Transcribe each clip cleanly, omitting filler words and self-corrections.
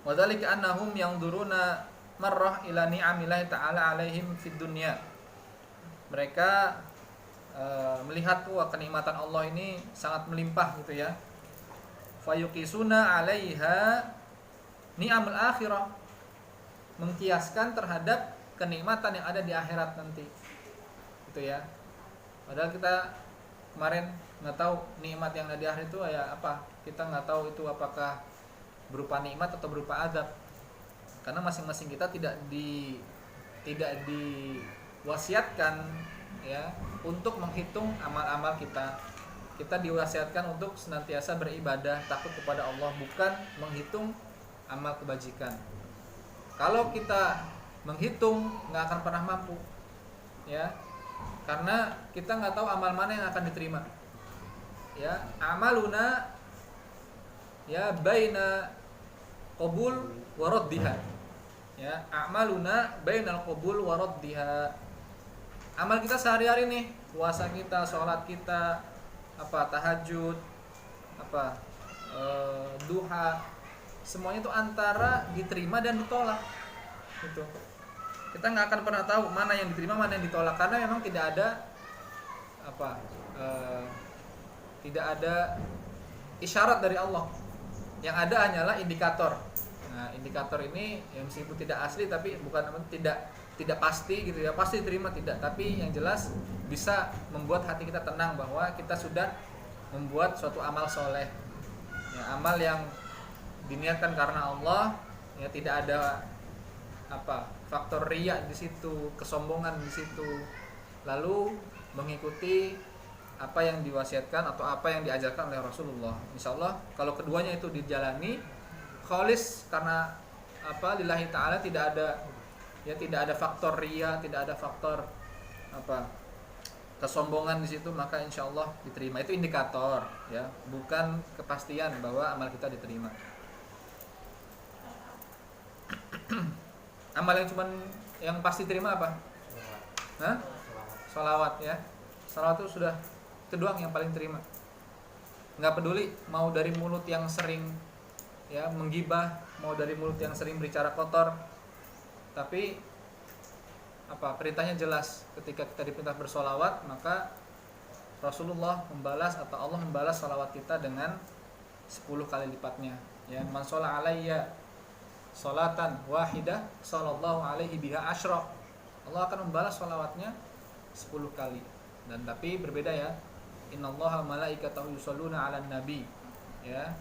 Wa dzalika annahum yanzuruna marrah ila ni'amillahi ta'ala 'alaihim fid dunya. Mereka melihat kenikmatan Allah ini sangat melimpah gitu ya. Fayuqisuna 'alaiha ni'amul akhirah, mengkiaskan terhadap kenikmatan yang ada di akhirat nanti. Gitu ya. Padahal kita kemarin nggak tahu nikmat yang ada di akhirat itu ya apa. Kita nggak tahu itu apakah berupa nikmat atau berupa azab. Karena masing-masing kita tidak diwasiatkan ya untuk menghitung amal-amal kita. Kita diwasiatkan untuk senantiasa beribadah, takut kepada Allah, bukan menghitung amal kebajikan. Kalau kita menghitung, nggak akan pernah mampu, ya, karena kita nggak tahu amal mana yang akan diterima. Ya, amaluna ya baina qabul wa raddiha. Ya, amaluna bainal qabul wa raddiha. Amal kita sehari-hari nih, puasa kita, sholat kita, tahajud, duha, semuanya itu antara diterima dan ditolak. Gitu. Kita nggak akan pernah tahu mana yang diterima, mana yang ditolak, karena memang tidak ada isyarat dari Allah. Yang ada hanyalah indikator. Nah, indikator ini yang meskipun tidak asli tapi tidak pasti gitu ya, pasti diterima tidak, tapi yang jelas bisa membuat hati kita tenang bahwa kita sudah membuat suatu amal soleh, ya, amal yang diniatkan karena Allah, ya, tidak ada faktor riya di situ, kesombongan di situ, lalu mengikuti apa yang diwasiatkan atau apa yang diajarkan oleh Rasulullah. Insyaallah kalau keduanya itu dijalani khalis karena lillahi ta'ala, tidak ada faktor riya, tidak ada faktor kesombongan di situ, maka insyaallah diterima. Itu indikator, ya, bukan kepastian bahwa amal kita diterima. Amal yang pasti terima apa? Sholawat, ya. Sholawat itu sudah itu doang yang paling terima. Nggak peduli mau dari mulut yang sering ya menggibah, mau dari mulut yang sering berbicara kotor, tapi perintahnya jelas. Ketika kita diperintah bersolawat, maka Rasulullah membalas atau Allah membalas salawat kita dengan 10 kali lipatnya. Ya, man sholla alayya sholatan wahidah sallallahu alaihi biha asyra. Allah akan membalas salawatnya 10 kali. Dan tapi berbeda ya. Innallaha malaikatahu yusholluna 'alan nabi. Ya.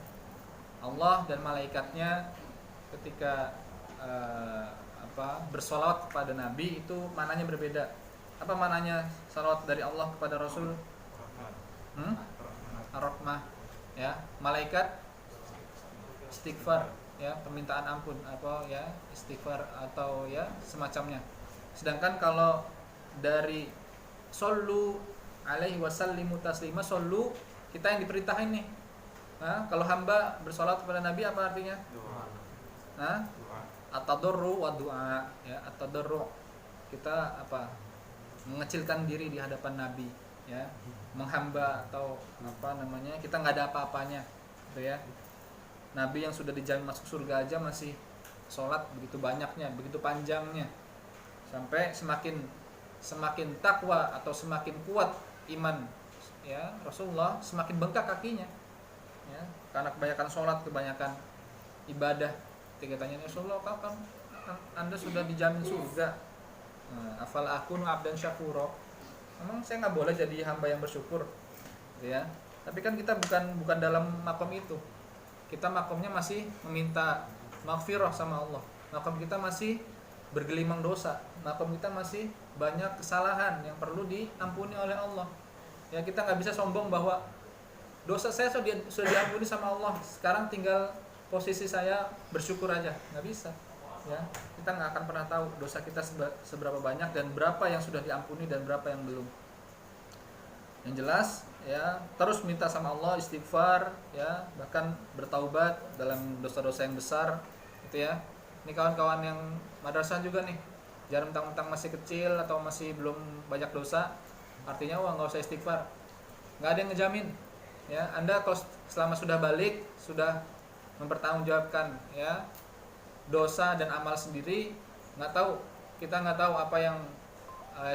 Allah dan malaikatnya ketika bersolawat kepada Nabi itu mananya berbeda. Apa mananya salawat dari Allah kepada Rasul? Ar-Rahmah, ya. Malaikat istighfar, ya, permintaan ampun, istighfar atau ya semacamnya. Sedangkan kalau dari shollu alaihi wasallimu taslima, shollu kita yang diperintahkan nih. Kalau hamba bersolat kepada Nabi apa artinya? At-tadarru wa du'a, ya, at-tadarru kita mengecilkan diri di hadapan Nabi, ya, menghamba atau kita nggak ada apa-apanya, gitu ya. Nabi yang sudah dijamin masuk surga aja masih sholat begitu banyaknya, begitu panjangnya, sampai semakin takwa atau semakin kuat iman, ya, Rasulullah semakin bengkak kakinya, ya, karena kebanyakan sholat, kebanyakan ibadah. Ketika tanya Rasulullah, kapan Anda sudah dijamin surga? Afal akunu abdan syakuro. Emang saya nggak boleh jadi hamba yang bersyukur, ya? Tapi kan kita bukan dalam makom itu. Kita makomnya masih meminta maghfirah sama Allah. Makom kita masih bergelimang dosa. Makom kita masih banyak kesalahan yang perlu diampuni oleh Allah. Ya, kita nggak bisa sombong bahwa dosa saya sudah diampuni sama Allah. Sekarang tinggal posisi saya bersyukur aja, nggak bisa, ya. Kita nggak akan pernah tahu dosa kita seberapa banyak dan berapa yang sudah diampuni dan berapa yang belum. Yang jelas, ya, terus minta sama Allah, istighfar, ya, bahkan bertaubat dalam dosa-dosa yang besar, gitu ya. Ini kawan-kawan yang madrasah juga nih, jangan mentang-mentang masih kecil atau masih belum banyak dosa, artinya nggak usah istighfar. Nggak ada yang ngejamin, ya. Anda kalau selama sudah balik, sudah mempertanggungjawabkan, ya, dosa dan amal sendiri, kita nggak tahu apa yang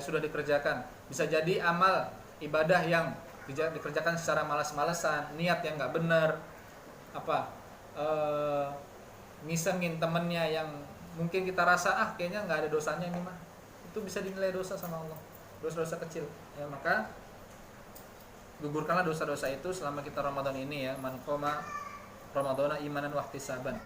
sudah dikerjakan. Bisa jadi amal ibadah yang dikerjakan secara malas-malasan, niat yang nggak benar, ngisengin temennya yang mungkin kita rasa kayaknya nggak ada dosanya ini mah, itu bisa dinilai dosa sama Allah, dosa-dosa kecil ya. Maka gugurkanlah dosa-dosa itu selama kita Ramadan ini ya. Man qoma ramadhana imanan wa ihtisaban.